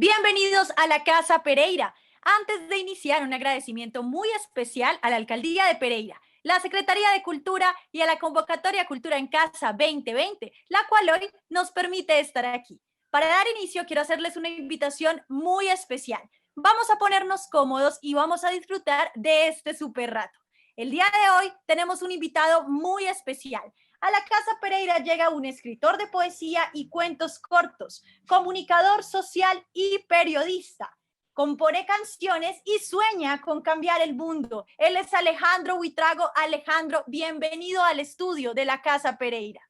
Bienvenidos a la Casa Pereira. Antes de iniciar, un agradecimiento muy especial a la Alcaldía de Pereira, la Secretaría de Cultura y a la convocatoria Cultura en Casa 2020, la cual hoy nos permite estar aquí. Para dar inicio, quiero hacerles una invitación muy especial. Vamos a ponernos cómodos y vamos a disfrutar de este súper rato. El día de hoy tenemos un invitado muy especial. A la Casa Pereira llega un escritor de poesía y cuentos cortos, comunicador social y periodista. Compone canciones y sueña con cambiar el mundo. Él es Alejandro Buitrago. Alejandro, bienvenido al estudio de la Casa Pereira.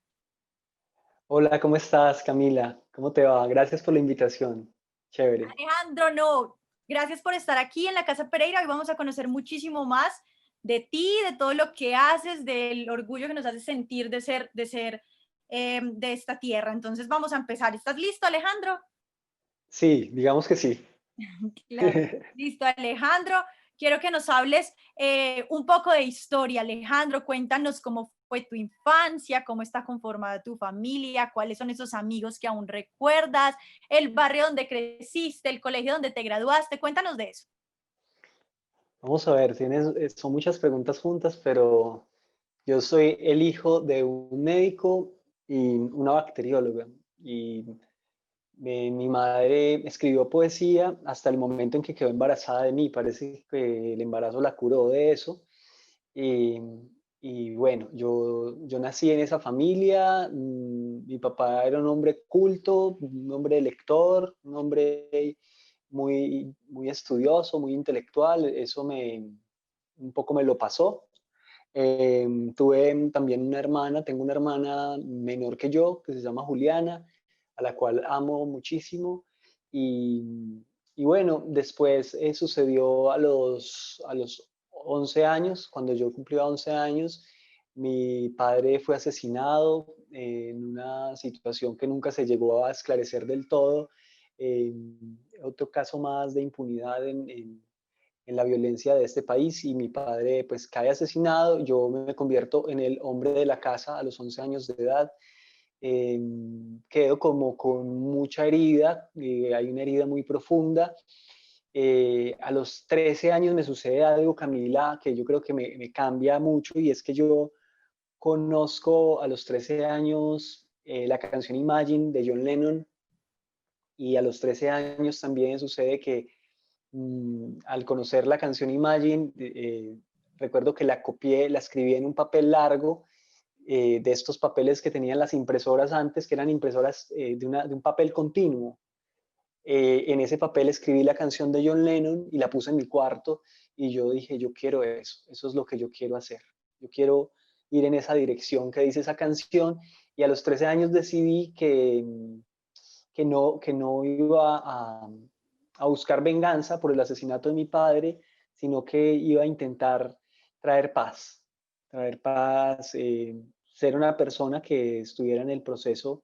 Hola, ¿cómo estás, Camila? ¿Cómo te va? Gracias por la invitación. Chévere. Alejandro, no, gracias por estar aquí en la Casa Pereira. Hoy vamos a conocer muchísimo más de ti, de todo lo que haces, del orgullo que nos hace sentir de ser de esta tierra. Entonces vamos a empezar. ¿Estás listo, Alejandro? Sí, digamos que sí. Claro. Listo, Alejandro. Quiero que nos hables un poco de historia. Alejandro, cuéntanos cómo fue tu infancia, cómo está conformada tu familia, cuáles son esos amigos que aún recuerdas, el barrio donde creciste, el colegio donde te graduaste. Cuéntanos de eso. Vamos a ver, son muchas preguntas juntas, pero yo soy el hijo de un médico y una bacterióloga. Y mi madre escribió poesía hasta el momento en que quedó embarazada de mí. Parece que el embarazo la curó de eso. Y, y bueno, yo nací en esa familia. Mi papá era un hombre culto, un hombre lector, un hombre muy estudioso, muy intelectual. Un poco me lo pasó. Tuve también una hermana, tengo una hermana menor que yo, que se llama Juliana, a la cual amo muchísimo. Y bueno, después sucedió a los 11 años, cuando yo cumplía 11 años, mi padre fue asesinado en una situación que nunca se llegó a esclarecer del todo. Eh, Otro caso más de impunidad en la violencia de este país, y mi padre pues cae asesinado. Yo me convierto en el hombre de la casa a los 11 años de edad. eh, Quedo como con mucha herida. Hay una herida muy profunda. A los 13 años me sucede algo, Camila, que yo creo que me cambia mucho, y es que yo conozco a los 13 años la canción Imagine de John Lennon, y a los 13 años también sucede que al conocer la canción Imagine, recuerdo que la copié, la escribí en un papel largo, de estos papeles que tenían las impresoras antes, que eran impresoras de un papel continuo. En ese papel escribí la canción de John Lennon y la puse en mi cuarto, y yo dije, yo quiero eso es lo que yo quiero hacer. Yo quiero ir en esa dirección que dice esa canción, y a los 13 años decidí que no iba a buscar venganza por el asesinato de mi padre, sino que iba a intentar traer paz, ser una persona que estuviera en el proceso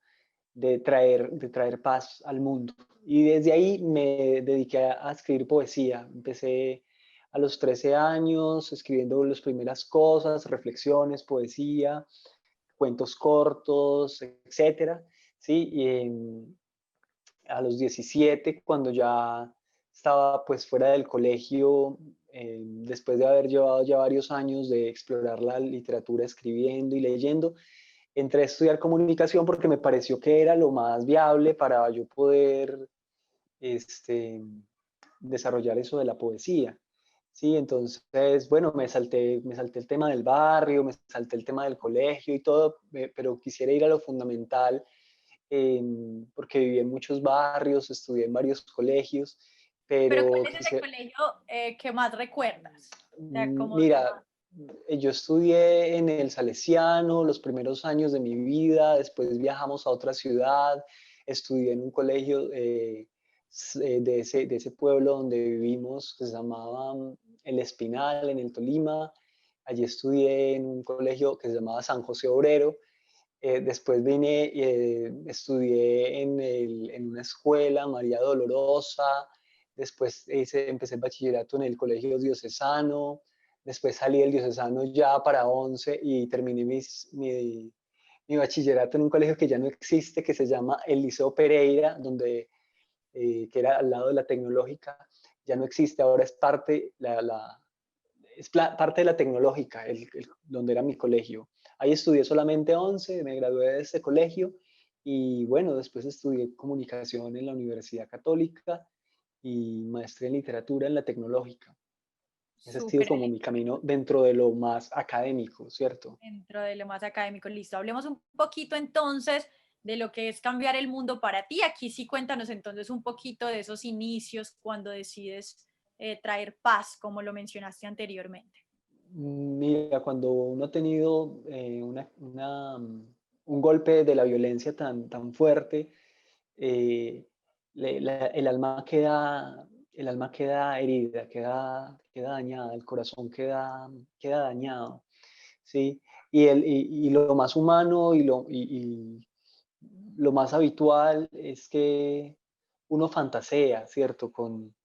de traer paz al mundo. Y desde ahí me dediqué a escribir poesía. Empecé a los 13 años escribiendo las primeras cosas, reflexiones, poesía, cuentos cortos, etcétera. ¿Sí? A los 17, cuando ya estaba pues fuera del colegio, después de haber llevado ya varios años de explorar la literatura escribiendo y leyendo, entré a estudiar comunicación porque me pareció que era lo más viable para yo poder este, desarrollar eso de la poesía. Sí, entonces, bueno, me salté el tema del barrio, me salté el tema del colegio y todo, pero quisiera ir a lo fundamental, porque viví en muchos barrios, estudié en varios colegios, Pero ¿cuál pero es ese colegio que más recuerdas? O sea, como de mira, yo estudié en el Salesiano los primeros años de mi vida. Después viajamos a otra ciudad, estudié en un colegio de ese pueblo donde vivimos, que se llamaba El Espinal, en el Tolima. Allí estudié en un colegio que se llamaba San José Obrero. Después vine, estudié en una escuela, María Dolorosa. Después empecé el bachillerato en el colegio diocesano. Después salí del diocesano ya para 11 y terminé mi bachillerato en un colegio que ya no existe, que se llama el Liceo Pereira, donde que era al lado de la tecnológica, ya no existe, ahora es parte, parte de la tecnológica, donde era mi colegio. Ahí estudié solamente 11, me gradué de ese colegio y bueno, después estudié comunicación en la Universidad Católica y maestría en literatura en la tecnológica. Ese ha sido Súper. como mi camino dentro de lo más académico, ¿cierto? Dentro de lo más académico. Listo, hablemos un poquito entonces de lo que es cambiar el mundo para ti. Aquí sí cuéntanos entonces un poquito de esos inicios cuando decides traer paz, como lo mencionaste anteriormente. Mira, cuando uno ha tenido un golpe de la violencia tan fuerte, eh, el alma queda herida, queda dañada, el corazón queda dañado, ¿sí? Y lo más humano y lo más habitual es que uno fantasea, ¿cierto? Con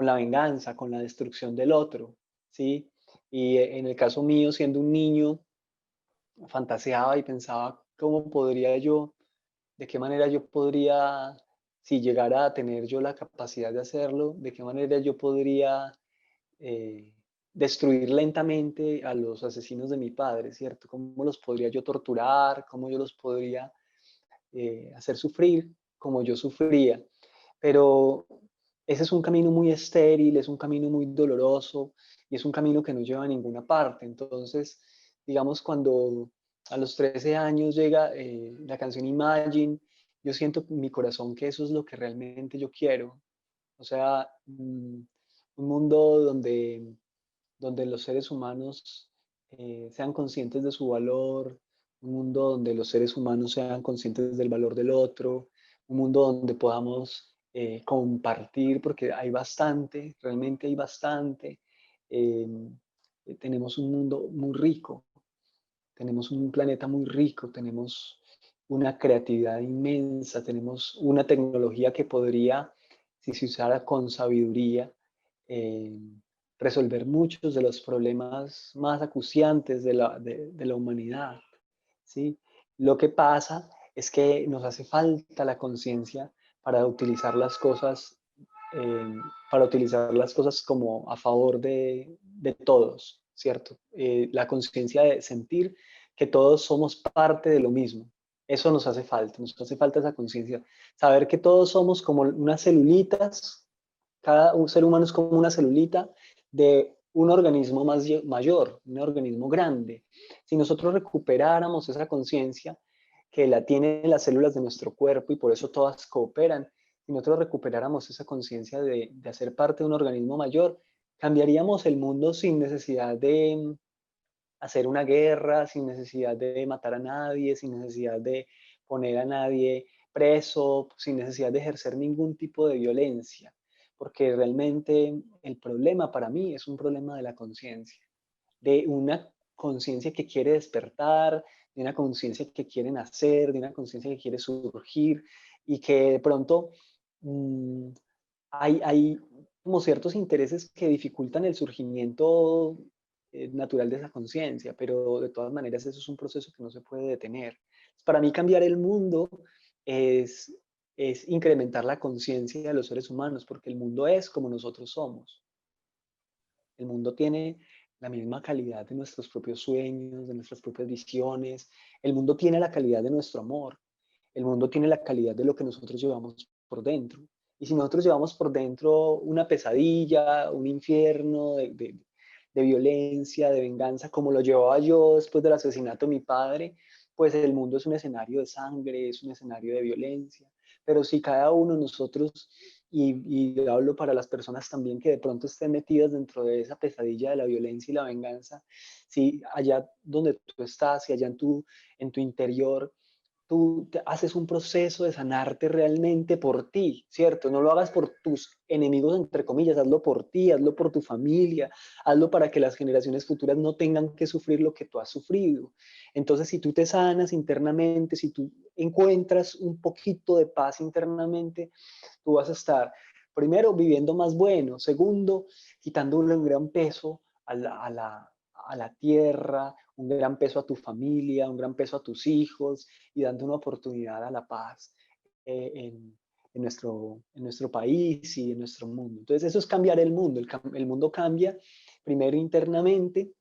la venganza, con la destrucción del otro, ¿sí? Y en el caso mío, siendo un niño, fantaseaba y pensaba cómo podría yo, de qué manera yo podría, si llegara a tener yo la capacidad de hacerlo, de qué manera yo podría eh, destruir lentamente a los asesinos de mi padre, ¿cierto? ¿Cómo los podría yo torturar? ¿Cómo yo los podría hacer sufrir como yo sufría? Pero ese es un camino muy estéril, es un camino muy doloroso y es un camino que no lleva a ninguna parte. Entonces, digamos, cuando a los 13 años llega la canción Imagine, yo siento en mi corazón que eso es lo que realmente yo quiero. O sea, un mundo donde los seres humanos sean conscientes de su valor, un mundo donde los seres humanos sean conscientes del valor del otro, un mundo donde podamos compartir, porque hay bastante, realmente hay bastante. Eh, tenemos un mundo muy rico, tenemos un planeta muy rico, tenemos una creatividad inmensa, tenemos una tecnología que podría, si se usara con sabiduría, eh, resolver muchos de los problemas más acuciantes de la humanidad, ¿sí? Lo que pasa es que nos hace falta la conciencia para utilizar las cosas, eh, para utilizar las cosas como a favor de todos, ¿cierto? La conciencia de sentir que todos somos parte de lo mismo. Eso nos hace falta esa conciencia. Saber que todos somos como unas celulitas, cada un ser humano es como una celulita de un organismo mayor, un organismo grande. Si nosotros recuperáramos esa conciencia que la tienen las células de nuestro cuerpo y por eso todas cooperan, si nosotros recuperáramos esa conciencia de hacer parte de un organismo mayor, cambiaríamos el mundo sin necesidad de hacer una guerra, sin necesidad de matar a nadie, sin necesidad de poner a nadie preso, sin necesidad de ejercer ningún tipo de violencia, porque realmente el problema para mí es un problema de la conciencia, de una conciencia que quiere despertar, de una conciencia que quiere nacer, de una conciencia que quiere surgir y que de pronto mmm, hay como ciertos intereses que dificultan el surgimiento natural de esa conciencia, pero de todas maneras eso es un proceso que no se puede detener. Para mí cambiar el mundo es, es incrementar la conciencia de los seres humanos, porque el mundo es como nosotros somos. El mundo tiene la misma calidad de nuestros propios sueños, de nuestras propias visiones. El mundo tiene la calidad de nuestro amor. El mundo tiene la calidad de lo que nosotros llevamos por dentro. Y si nosotros llevamos por dentro una pesadilla, un infierno de violencia, de venganza, como lo llevaba yo después del asesinato de mi padre, pues el mundo es un escenario de sangre, es un escenario de violencia. Pero si cada uno de nosotros, y hablo para las personas también que de pronto estén metidas dentro de esa pesadilla de la violencia y la venganza, si allá donde tú estás, si allá en tu interior, tú haces un proceso de sanarte realmente por ti, ¿cierto? No lo hagas por tus enemigos, entre comillas, hazlo por ti, hazlo por tu familia, hazlo para que las generaciones futuras no tengan que sufrir lo que tú has sufrido. Entonces, si tú te sanas internamente, si tú encuentras un poquito de paz internamente, tú vas a estar, primero, viviendo más bueno, segundo, quitándole un gran peso a la tierra, un gran peso a tu familia, un gran peso a tus hijos y dando una oportunidad a la paz en, en nuestro país y en nuestro mundo. Entonces eso es cambiar el mundo. El mundo cambia primero internamente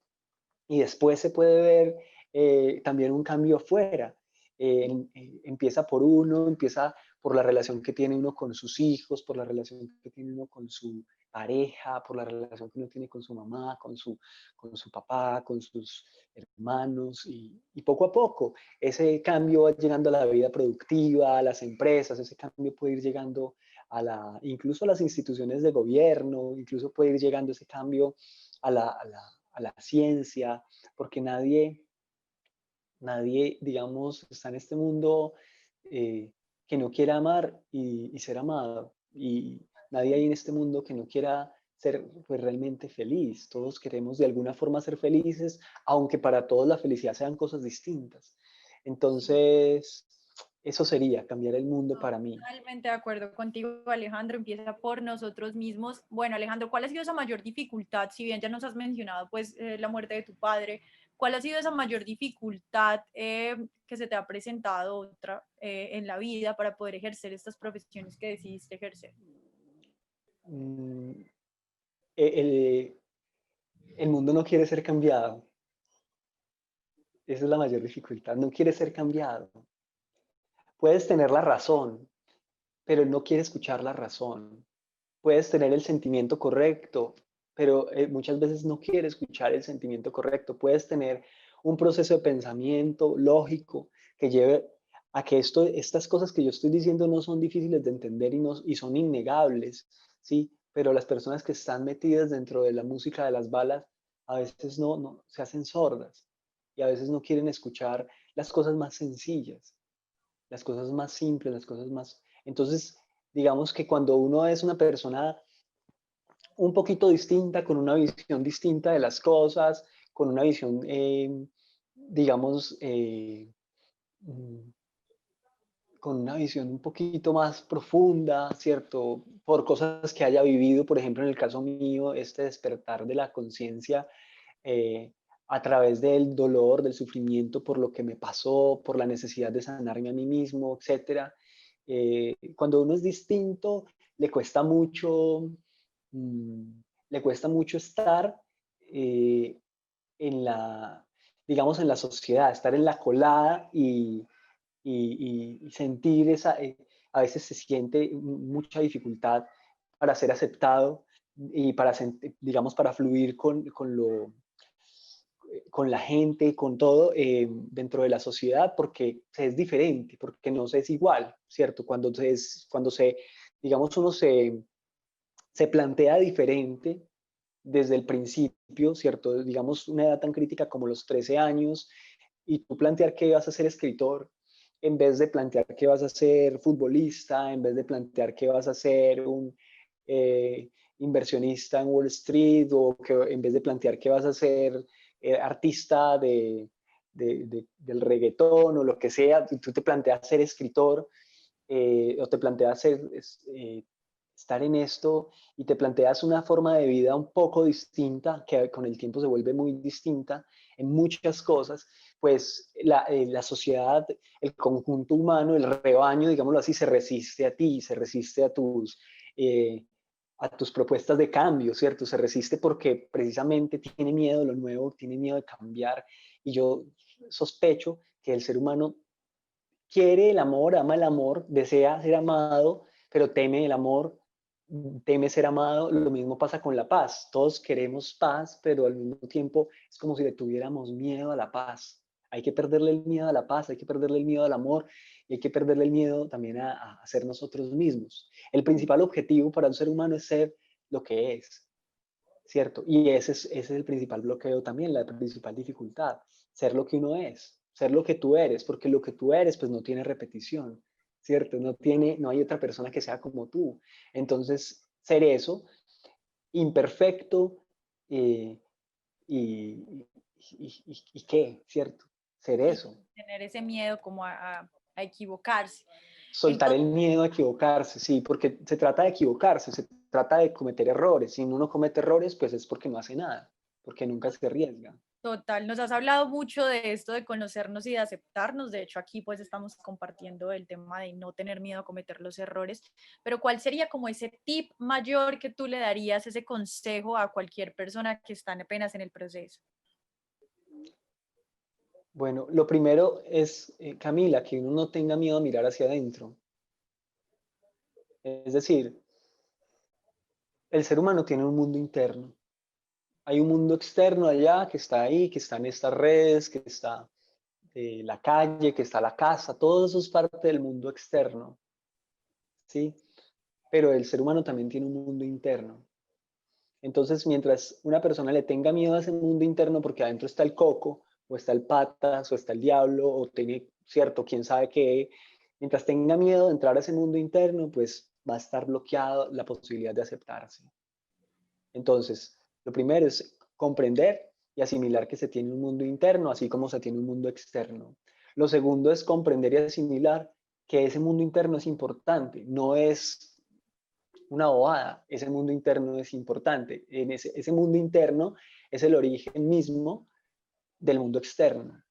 y después se puede ver también un cambio afuera. Empieza por uno, empieza por la relación que tiene uno con sus hijos, por la relación que tiene uno con su pareja, por la relación que uno tiene con su mamá, con su papá, con sus hermanos y poco a poco ese cambio va llegando a la vida productiva, a las empresas, ese cambio puede ir llegando incluso a las instituciones de gobierno, incluso puede ir llegando ese cambio a a la ciencia, porque nadie, digamos, está en este mundo que no quiera amar y ser amado. Y nadie hay en este mundo que no quiera ser pues, realmente feliz. Todos queremos de alguna forma ser felices, aunque para todos la felicidad sean cosas distintas. Entonces, eso sería cambiar el mundo para mí. Totalmente de acuerdo contigo, Alejandro. Empieza por nosotros mismos. Bueno, Alejandro, ¿cuál ha sido esa mayor dificultad? Si bien ya nos has mencionado, pues, la muerte de tu padre, ¿cuál ha sido esa mayor dificultad que se te ha presentado otra en la vida para poder ejercer estas profesiones que decidiste ejercer? Mm, el, el mundo no quiere ser cambiado. Esa es la mayor dificultad. No quiere ser cambiado. Puedes tener la razón, pero él no quiere escuchar la razón. Puedes tener el sentimiento correcto, pero muchas veces no quiere escuchar el sentimiento correcto. Puedes tener un proceso de pensamiento lógico que lleve a que estas cosas que yo estoy diciendo no son difíciles de entender y son innegables, ¿sí? Pero las personas que están metidas dentro de la música de las balas a veces no se hacen sordas y a veces no quieren escuchar las cosas más sencillas, las cosas más simples, las cosas más... Entonces, digamos que cuando uno es una persona un poquito distinta, con una visión distinta de las cosas, con una visión, digamos, mm, con una visión un poquito más profunda, ¿cierto? Por cosas que haya vivido, por ejemplo, en el caso mío, este despertar de la conciencia eh, a través del dolor, del sufrimiento por lo que me pasó, por la necesidad de sanarme a mí mismo, etcétera. Cuando uno es distinto, le cuesta mucho, mm, le cuesta mucho estar eh, en digamos, en la sociedad, estar en la colada y sentir a veces se siente mucha dificultad para ser aceptado y digamos, para fluir con la gente, con todo dentro de la sociedad, porque se es diferente, porque no se es igual, ¿cierto? Cuando digamos, uno se plantea diferente desde el principio, ¿cierto? Digamos, una edad tan crítica como los 13 años, y tú plantear que vas a ser escritor, en vez de plantear que vas a ser futbolista, en vez de plantear que vas a ser un inversionista en Wall Street, o que en vez de plantear que vas a ser artista del reggaetón o lo que sea, tú te planteas ser escritor o te planteas estar en esto y te planteas una forma de vida un poco distinta, que con el tiempo se vuelve muy distinta en muchas cosas, pues la sociedad, el conjunto humano, el rebaño, digámoslo así, se resiste a ti, se resiste eh, a tus propuestas de cambio, ¿cierto? Se resiste porque precisamente tiene miedo de lo nuevo, tiene miedo de cambiar. Y yo sospecho que el ser humano quiere el amor, ama el amor, desea ser amado, pero teme el amor, teme ser amado. Lo mismo pasa con la paz. Todos queremos paz, pero al mismo tiempo es como si le tuviéramos miedo a la paz. Hay que perderle el miedo a la paz, hay que perderle el miedo al amor y hay que perderle el miedo también a ser nosotros mismos. El principal objetivo para un ser humano es ser lo que es, ¿cierto? Y ese es el principal bloqueo también, la principal dificultad, ser lo que uno es, ser lo que tú eres, porque lo que tú eres pues no tiene repetición, ¿cierto? No hay otra persona que sea como tú. Entonces, ser eso, imperfecto eh, y, y qué, ¿cierto? Ser Sí, eso. tener ese miedo como a equivocarse. Soltar Entonces, el miedo a equivocarse, sí, porque se trata de equivocarse, se trata de cometer errores. Si uno no comete errores, pues es porque no hace nada, porque nunca se arriesga. Total, nos has hablado mucho de esto de conocernos y de aceptarnos. De hecho, aquí pues estamos compartiendo el tema de no tener miedo a cometer los errores. Pero ¿cuál sería como ese tip mayor que tú le darías, ese consejo a cualquier persona que está apenas en el proceso? Bueno, lo primero es, Camila, que uno no tenga miedo a mirar hacia adentro. Es decir, el ser humano tiene un mundo interno. Hay un mundo externo allá que está ahí, que está en estas redes, que está la calle, que está la casa, todo eso es parte del mundo externo, ¿sí? Pero el ser humano también tiene un mundo interno. Entonces, mientras una persona le tenga miedo a ese mundo interno porque adentro está el coco, o está el patas, o está el diablo, o tiene, cierto, quién sabe qué, mientras tenga miedo de entrar a ese mundo interno, pues va a estar bloqueado la posibilidad de aceptarse. Entonces, lo primero es comprender y asimilar que se tiene un mundo interno, así como se tiene un mundo externo. Lo segundo es comprender y asimilar que ese mundo interno es importante, no es una bobada, ese mundo interno es importante. En ese mundo interno es el origen mismo del mundo externo.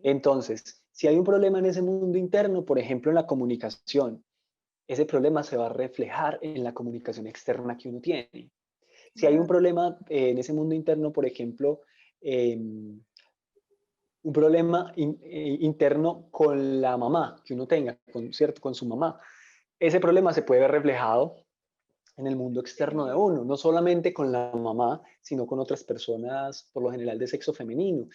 Entonces, si hay un problema en ese mundo interno, por ejemplo, en la comunicación, ese problema se va a reflejar en la comunicación externa que uno tiene. Si hay un Claro. problema en ese mundo interno, por ejemplo, eh, un problema interno con la mamá que uno tenga, ¿cierto? Con su mamá, ese problema se puede ver reflejado en el mundo externo de uno, no solamente con la mamá, sino con otras personas, por lo general de sexo femenino,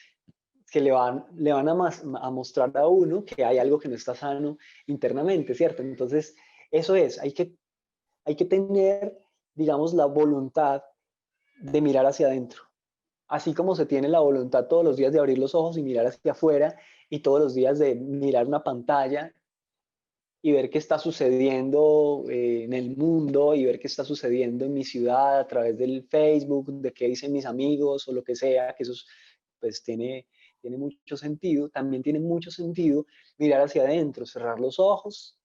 que le van a mostrar a uno que hay algo que no está sano internamente, ¿cierto? Entonces, eso es, hay que tener, digamos, la voluntad de mirar hacia adentro. Así como se tiene la voluntad todos los días de abrir los ojos y mirar hacia afuera y todos los días de mirar una pantalla y ver qué está sucediendo en el mundo y ver qué está sucediendo en mi ciudad a través del Facebook, de qué dicen mis amigos o lo que sea, que eso pues tiene mucho sentido. También tiene mucho sentido mirar hacia adentro, cerrar los ojos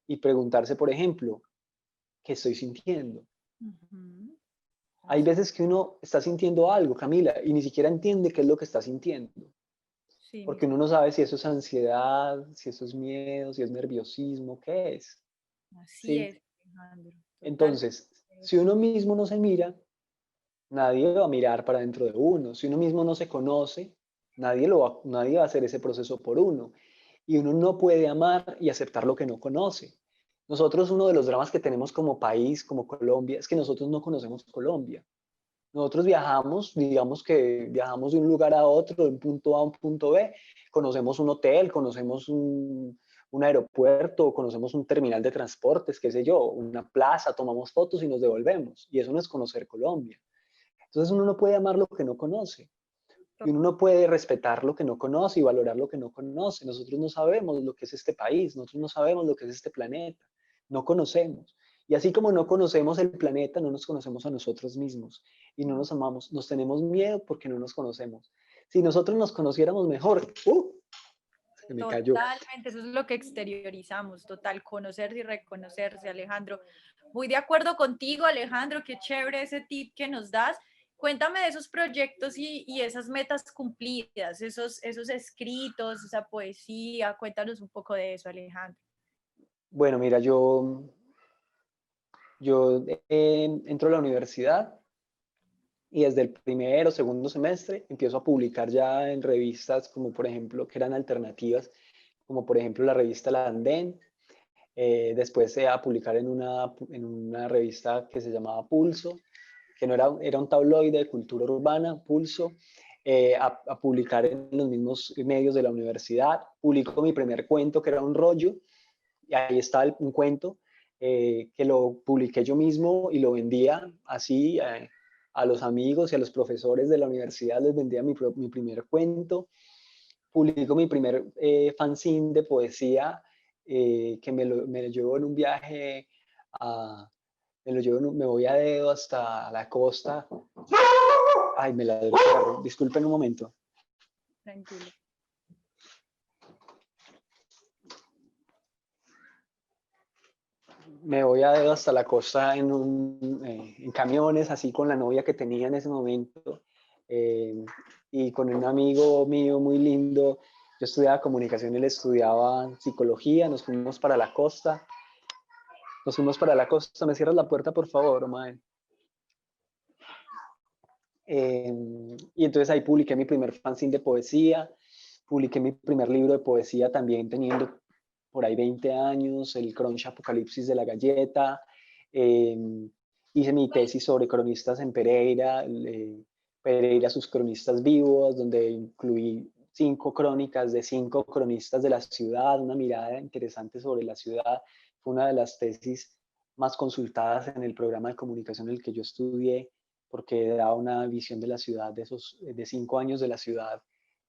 y preguntarse, por ejemplo, ¿qué estoy sintiendo? Ujú. Hay Así, veces que uno está sintiendo algo, Camila, y ni siquiera entiende qué es lo que está sintiendo, sí, porque uno no sabe si eso es ansiedad, si eso es miedo, si es nerviosismo, qué es, así ¿sí? es, Alejandro, totalmente. Entonces, si uno mismo no se mira, nadie va a mirar para dentro de uno. Si uno mismo no se conoce, nadie va a hacer ese proceso por uno. Y uno no puede amar y aceptar lo que no conoce. Nosotros, uno de los dramas que tenemos como país, como Colombia, es que nosotros no conocemos Colombia. Nosotros viajamos, digamos que viajamos de un lugar a otro, de un punto A a un punto B, conocemos un hotel, conocemos un aeropuerto, conocemos un terminal de transportes, qué sé yo, una plaza, tomamos fotos y nos devolvemos. Y eso no es conocer Colombia. Entonces uno no puede amar lo que no conoce y uno no puede respetar lo que no conoce y valorar lo que no conoce. Nosotros no sabemos lo que es este país, nosotros no sabemos lo que es este planeta, no conocemos. Y así como no conocemos el planeta, no nos conocemos a nosotros mismos y no nos amamos, nos tenemos miedo porque no nos conocemos. Si nosotros nos conociéramos mejor, se me cayó. Totalmente, eso es lo que exteriorizamos, total, conocerse y reconocerse, Alejandro. Muy de acuerdo contigo, Alejandro, qué chévere ese tip que nos das. Cuéntame de esos proyectos y esas metas cumplidas, esos escritos, esa poesía, cuéntanos un poco de eso, Alejandro. Bueno, mira, yo entro a la universidad y desde el primero o segundo semestre empiezo a publicar ya en revistas como por ejemplo, que eran alternativas, como por ejemplo la revista La Andén, después a publicar en una revista que se llamaba Pulso, que no era un tabloide de cultura urbana, Pulso, a publicar en los mismos medios de la universidad, publico mi primer cuento que era un rollo, y ahí está un cuento que lo publiqué yo mismo y lo vendía así a los amigos y a los profesores de la universidad, les vendía mi primer cuento, publico mi primer fanzine de poesía que me lo llevo en un viaje, me voy a dedo hasta la costa. Ay, me ladró el perro, disculpen un momento. Tranquilo. Me voy a dedo hasta la costa en camiones, así con la novia que tenía en ese momento. y con un amigo mío muy lindo, yo estudiaba comunicación, él estudiaba psicología, nos fuimos para la costa, ¿me cierras la puerta por favor, mae? Y entonces ahí publiqué mi primer fanzine de poesía, publiqué mi primer libro de poesía también teniendo por ahí 20 años, el Crunch Apocalipsis de la Galleta. Eh, Hice mi tesis sobre cronistas en Pereira, Pereira, sus cronistas vivos, donde incluí 5 crónicas de 5 cronistas de la ciudad, una mirada interesante sobre la ciudad. Fue una de las tesis más consultadas en el programa de comunicación en el que yo estudié, porque da una visión de la ciudad, de 5 años de la ciudad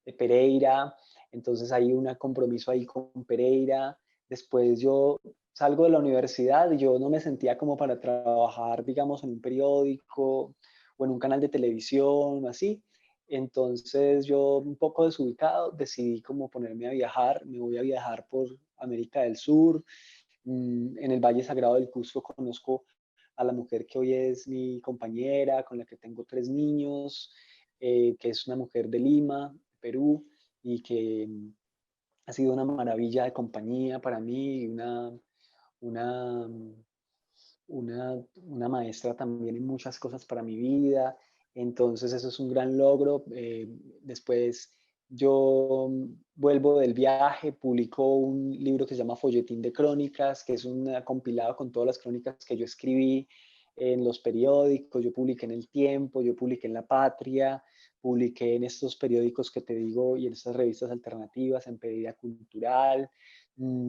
de Pereira. Entonces hay un compromiso ahí con Pereira. Después yo salgo de la universidad y yo no me sentía como para trabajar, digamos, en un periódico o en un canal de televisión o así. Entonces yo, un poco desubicado, decidí como ponerme a viajar. Me voy a viajar por América del Sur. En el Valle Sagrado del Cusco conozco a la mujer que hoy es mi compañera, con la que tengo 3 niños, que es una mujer de Lima, Perú, y que ha sido una maravilla de compañía para mí, una, una maestra también en muchas cosas para mi vida. Entonces eso es un gran logro. Después yo vuelvo del viaje, publico un libro que se llama Folletín de Crónicas, que es un compilado con todas las crónicas que yo escribí en los periódicos. Yo publiqué en El Tiempo, yo publiqué en La Patria, publiqué en estos periódicos que te digo y en estas revistas alternativas, en Pedida Cultural.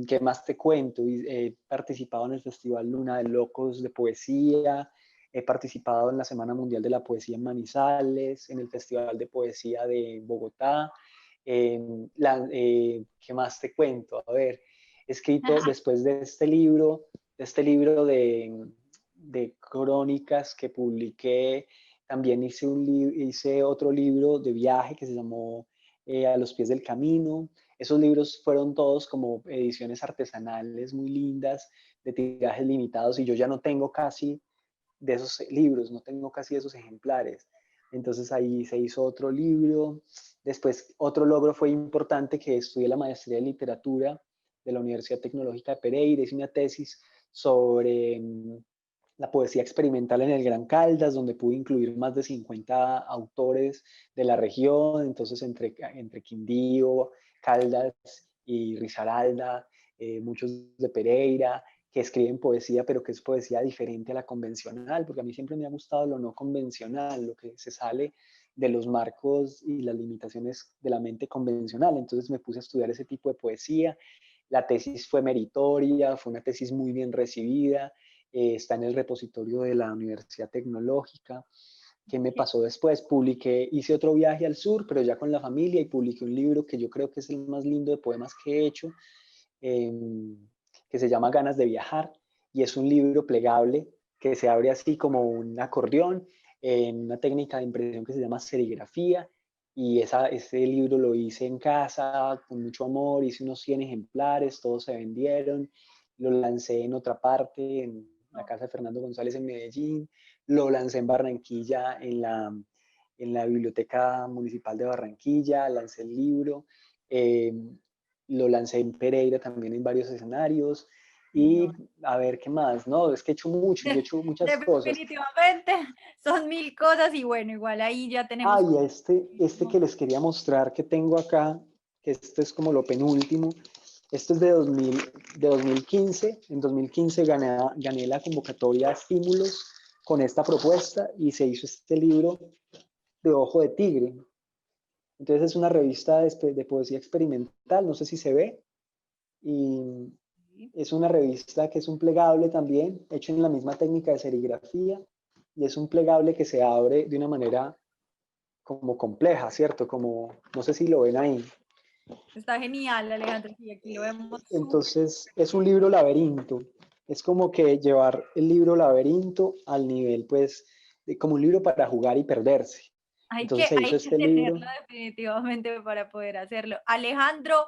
¿Qué más te cuento? He participado en el Festival Luna de Locos de Poesía, he participado en la Semana Mundial de la Poesía en Manizales, en el Festival de Poesía de Bogotá. ¿Qué más te cuento? A ver, he escrito después de este libro de crónicas que publiqué, también hice otro libro de viaje que se llamó A los pies del camino. Esos libros fueron todos como ediciones artesanales muy lindas, de tirajes limitados, y yo ya no tengo casi de esos libros, no tengo casi esos ejemplares. Entonces ahí se hizo otro libro. Después otro logro fue importante, que estudié la maestría de literatura de la Universidad Tecnológica de Pereira, hice una tesis sobre la poesía experimental en el Gran Caldas, donde pude incluir más de 50 autores de la región, entonces entre Quindío, Caldas y Risaralda, muchos de Pereira, que escriben poesía, pero que es poesía diferente a la convencional, porque a mí siempre me ha gustado lo no convencional, lo que se sale de los marcos y las limitaciones de la mente convencional. Entonces me puse a estudiar ese tipo de poesía. La tesis fue meritoria, fue una tesis muy bien recibida, está en el repositorio de la Universidad Tecnológica. ¿Qué me pasó después? Hice otro viaje al sur, pero ya con la familia, y publiqué un libro que yo creo que es el más lindo de poemas que he hecho, eh, que se llama Ganas de Viajar, y es un libro plegable que se abre así como un acordeón, en una técnica de impresión que se llama serigrafía, y ese libro lo hice en casa con mucho amor, hice unos 100 ejemplares, todos se vendieron, lo lancé en otra parte, en la casa de Fernando González en Medellín, lo lancé en Barranquilla, en la Biblioteca Municipal de Barranquilla, lancé el libro, lo lancé en Pereira también en varios escenarios, y No. a ver qué más, no, es que he hecho mucho, yo he hecho muchas cosas. Definitivamente son mil cosas y bueno, igual ahí ya tenemos Y como este que les quería mostrar que tengo acá, que este es como lo penúltimo, este es de 2015. En 2015 gané la convocatoria Estímulos con esta propuesta y se hizo este libro de Ojo de Tigre. Entonces es una revista de poesía experimental, no sé si se ve, y es una revista que es un plegable también, hecho en la misma técnica de serigrafía, y es un plegable que se abre de una manera como compleja, ¿cierto? Como, no sé si lo ven ahí. está genial, Alejandro, sí, aquí lo vemos súper. Entonces, es un libro laberinto. Es como que llevar el libro laberinto al nivel, pues, como un libro para jugar y perderse. Entonces se hizo Hay que este libro. tenerlo definitivamente para poder hacerlo. Alejandro,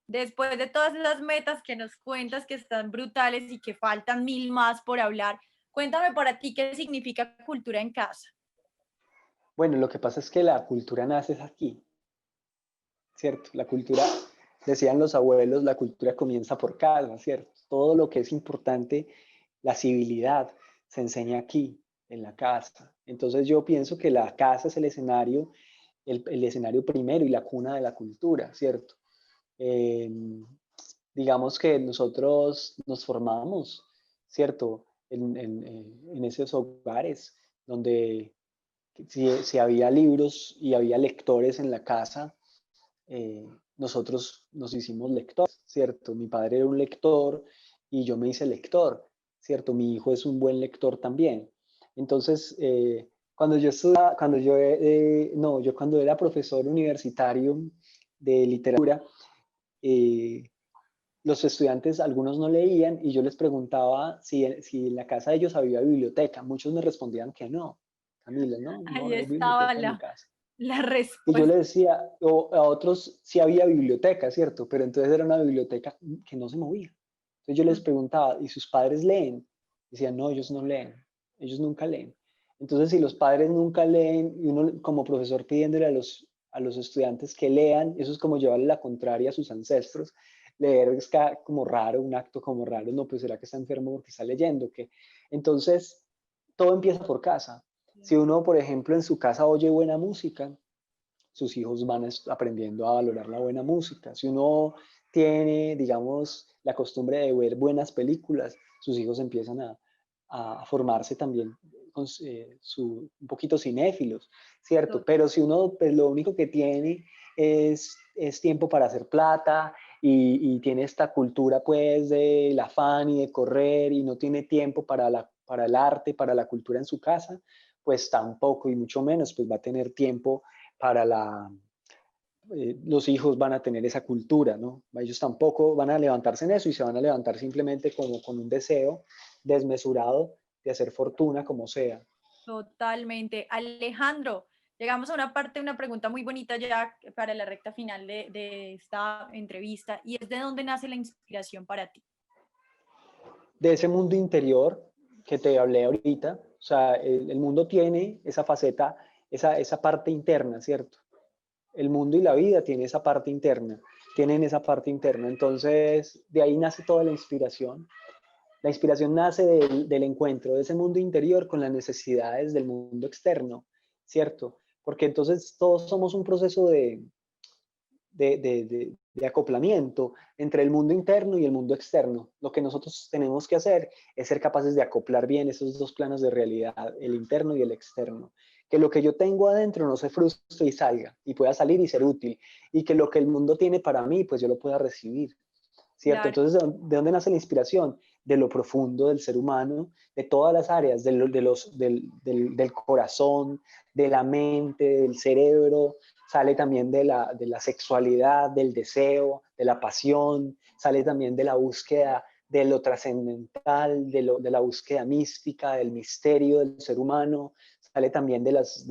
después de todas esas metas que nos cuentas que están brutales y que faltan mil más por hablar, cuéntame para ti qué significa cultura en casa. Bueno, lo que pasa es que la cultura nace es aquí, ¿cierto? La cultura, decían los abuelos, la cultura comienza por casa, ¿cierto? Todo lo que es importante, la civilidad, se enseña aquí, en la casa. Entonces yo pienso que la casa es el escenario primero y la cuna de la cultura, ¿cierto? Eh, digamos que nosotros nos formamos, ¿cierto? En esos hogares donde si había libros y había lectores en la casa, eh, nosotros nos hicimos lectores, ¿cierto? Mi padre era un lector y yo me hice lector, ¿cierto? Mi hijo es un buen lector también. Entonces, cuando yo estudiaba, no, yo cuando era profesor universitario de literatura, eh, los estudiantes, algunos no leían y yo les preguntaba si en la casa de ellos había biblioteca. Muchos me respondían que no. Camila, no, no, Ahí no hay estaba biblioteca en mi casa. la Y yo le respuesta. decía, o a otros sí había biblioteca, ¿cierto? Pero entonces era una biblioteca que no se movía. Entonces yo les preguntaba, ¿y sus padres leen? Decían, no, ellos no leen, ellos nunca leen. Entonces, si los padres nunca leen y uno como profesor pidiéndole a los estudiantes que lean, eso es como llevarle la contraria a sus ancestros. Leer es como raro, un acto como raro, no, pues será que está enfermo porque está leyendo, que entonces todo empieza por casa. Si uno, por ejemplo, en su casa oye buena música, sus hijos van aprendiendo a valorar la buena música. Si uno tiene, digamos, la costumbre de ver buenas películas, sus hijos empiezan a formarse también con, un poquito cinéfilos, ¿cierto? Pero si uno, pues, lo único que tiene es tiempo para hacer plata y tiene esta cultura, pues, del afán y de correr y no tiene tiempo para el arte, para la cultura en su casa, pues tampoco y mucho menos, pues va a tener tiempo para los hijos van a tener esa cultura, ¿no? Ellos tampoco van a levantarse en eso y se van a levantar simplemente como con un deseo desmesurado de hacer fortuna como sea. Totalmente. Alejandro, llegamos a una parte, una pregunta muy bonita ya para la recta final de esta entrevista, y es ¿de dónde nace la inspiración para ti? De ese mundo interior que te hablé ahorita, o sea, el mundo tiene esa faceta, esa parte interna, ¿cierto? El mundo y la vida tiene esa parte interna, tienen esa parte interna, entonces de ahí nace toda la inspiración. La inspiración nace del encuentro de ese mundo interior con las necesidades del mundo externo, ¿cierto? Porque entonces todos somos un proceso de acoplamiento entre el mundo interno y el mundo externo. Lo que nosotros tenemos que hacer es ser capaces de acoplar bien esos dos planos de realidad, el interno y el externo. Que lo que yo tengo adentro no se frustre y salga, y pueda salir y ser útil, y que lo que el mundo tiene para mí, pues yo lo pueda recibir. ¿Cierto? Claro, Entonces, ¿de dónde nace la inspiración? De lo profundo del ser humano, de todas las áreas, del corazón, de la mente, del cerebro, sale también de la sexualidad, del deseo, de la pasión, sale también de la búsqueda de lo trascendental, de la búsqueda mística, del misterio del ser humano, sale también de los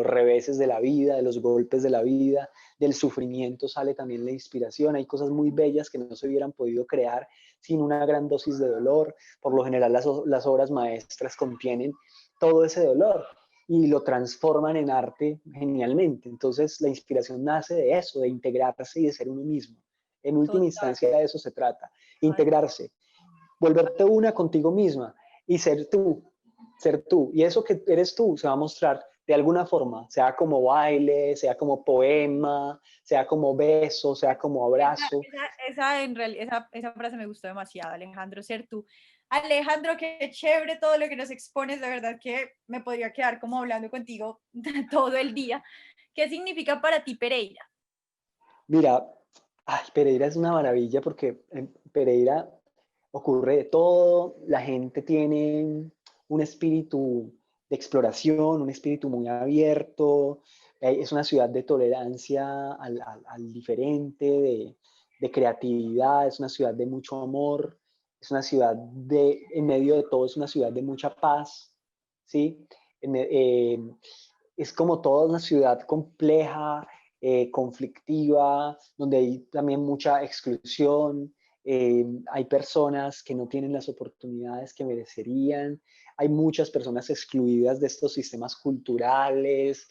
reveses de la vida, de los golpes de la vida, del sufrimiento sale también la inspiración. Hay cosas muy bellas que no se hubieran podido crear sin una gran dosis de dolor. Por lo general las obras maestras contienen todo ese dolor y lo transforman en arte genialmente. Entonces la inspiración nace de eso, de integrarse y de ser uno mismo. En última total. instancia de eso se trata, integrarse, volverte una contigo misma y ser tú, ser tú. Y eso que eres tú se va a mostrar de alguna forma, sea como baile, sea como poema, sea como beso, sea como abrazo. Esa frase me gustó demasiado, Alejandro, ser tú. Alejandro, qué chévere todo lo que nos expones, de verdad que me podría quedar como hablando contigo todo el día. ¿Qué significa para ti Pereira? Mira, ay, Pereira es una maravilla porque en Pereira ocurre de todo, la gente tiene un espíritu de exploración, un espíritu muy abierto, es una ciudad de tolerancia al diferente, de creatividad, es una ciudad de mucho amor, es una ciudad en medio de todo, es una ciudad de mucha paz, ¿sí? Es como toda una ciudad compleja, conflictiva, donde hay también mucha exclusión, hay personas que no tienen las oportunidades que merecerían, hay muchas personas excluidas de estos sistemas culturales,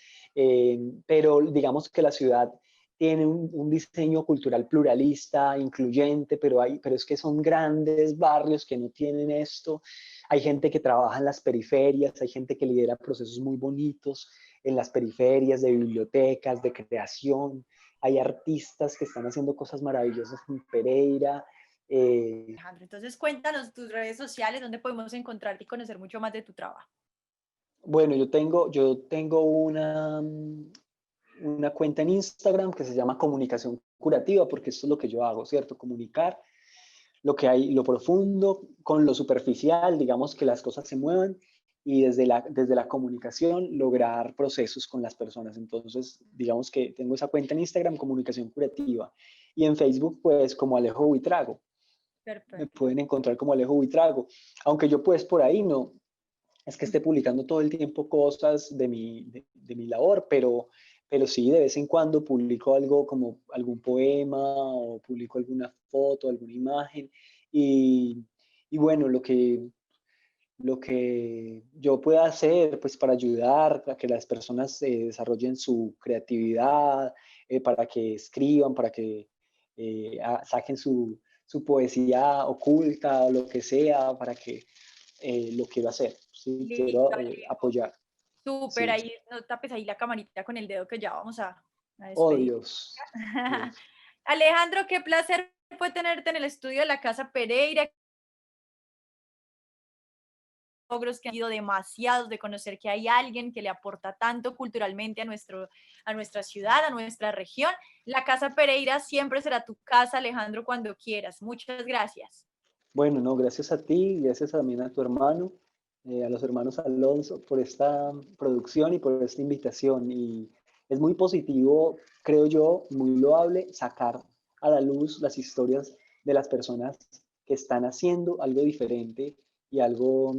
pero digamos que la ciudad tiene un diseño cultural pluralista, incluyente, pero es que son grandes barrios que no tienen esto. Hay gente que trabaja en las periferias, hay gente que lidera procesos muy bonitos en las periferias de bibliotecas, de creación. Hay artistas que están haciendo cosas maravillosas en Pereira. Alejandro, entonces cuéntanos tus redes sociales, donde podemos encontrarte y conocer mucho más de tu trabajo. Bueno, yo tengo una cuenta en Instagram que se llama Comunicación Curativa, porque esto es lo que yo hago, ¿cierto? Comunicar lo que hay, lo profundo con lo superficial, digamos que las cosas se muevan y desde la comunicación lograr procesos con las personas. Entonces, digamos que tengo esa cuenta en Instagram, Comunicación Curativa, y en Facebook, pues como Alejo Buitrago. Me Perfecto. pueden encontrar como Alejo Buitrago, aunque yo pues por ahí no es que esté publicando todo el tiempo cosas de mi labor, pero sí, de vez en cuando publico algo como algún poema o publico alguna foto, alguna imagen. Y, y bueno, lo que yo pueda hacer pues para ayudar a que las personas desarrollen su creatividad, para que escriban, para que saquen su poesía oculta o lo que sea, para que lo quiero hacer, ¿sí? Listo, Quiero Alejo. apoyar, Súper, sí. ahí no tapes ahí la camarita con el dedo que ya vamos a Oh, despedir. Dios, Dios. Alejandro, qué placer fue tenerte en el estudio de la Casa Pereira. Logros que han sido demasiados, de conocer que hay alguien que le aporta tanto culturalmente a nuestra ciudad, a nuestra región. La Casa Pereira siempre será tu casa, Alejandro, cuando quieras. Muchas gracias. Bueno, no, gracias a ti, gracias también a tu hermano, a los hermanos Alonso, por esta producción y por esta invitación. Y es muy positivo, creo yo, muy loable sacar a la luz las historias de las personas que están haciendo algo diferente y algo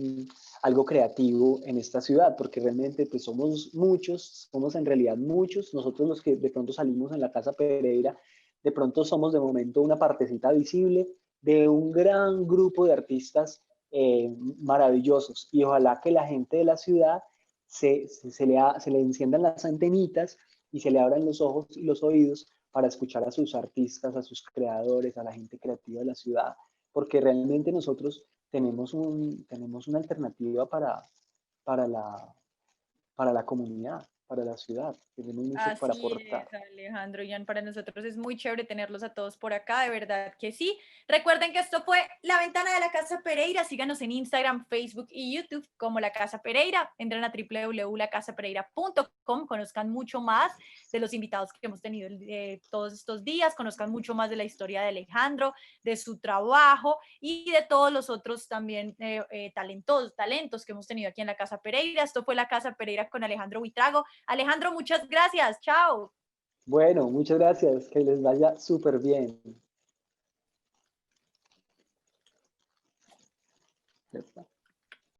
creativo en esta ciudad, porque realmente pues somos muchos, somos en realidad muchos, nosotros los que de pronto salimos en la Casa Pereira, de pronto somos de momento una partecita visible de un gran grupo de artistas maravillosos y ojalá que la gente de la ciudad se le enciendan las antenitas y se le abran los ojos y los oídos para escuchar a sus artistas, a sus creadores, a la gente creativa de la ciudad, porque realmente nosotros tenemos una alternativa para la, para la comunidad, para la ciudad, tenemos mucho para Así aportar. es, Alejandro, Jan, para nosotros es muy chévere tenerlos a todos por acá, de verdad que sí. Recuerden que esto fue La Ventana de la Casa Pereira. Síganos en Instagram, Facebook y YouTube como La Casa Pereira. Entren a www.lacasapereira.com, conozcan mucho más de los invitados que hemos tenido todos estos días, conozcan mucho más de la historia de Alejandro, de su trabajo y de todos los otros también talentos que hemos tenido aquí en la Casa Pereira. Esto fue La Casa Pereira con Alejandro Buitrago. Alejandro, muchas gracias. Chao. Bueno, muchas gracias, que les vaya súper bien. Ya está.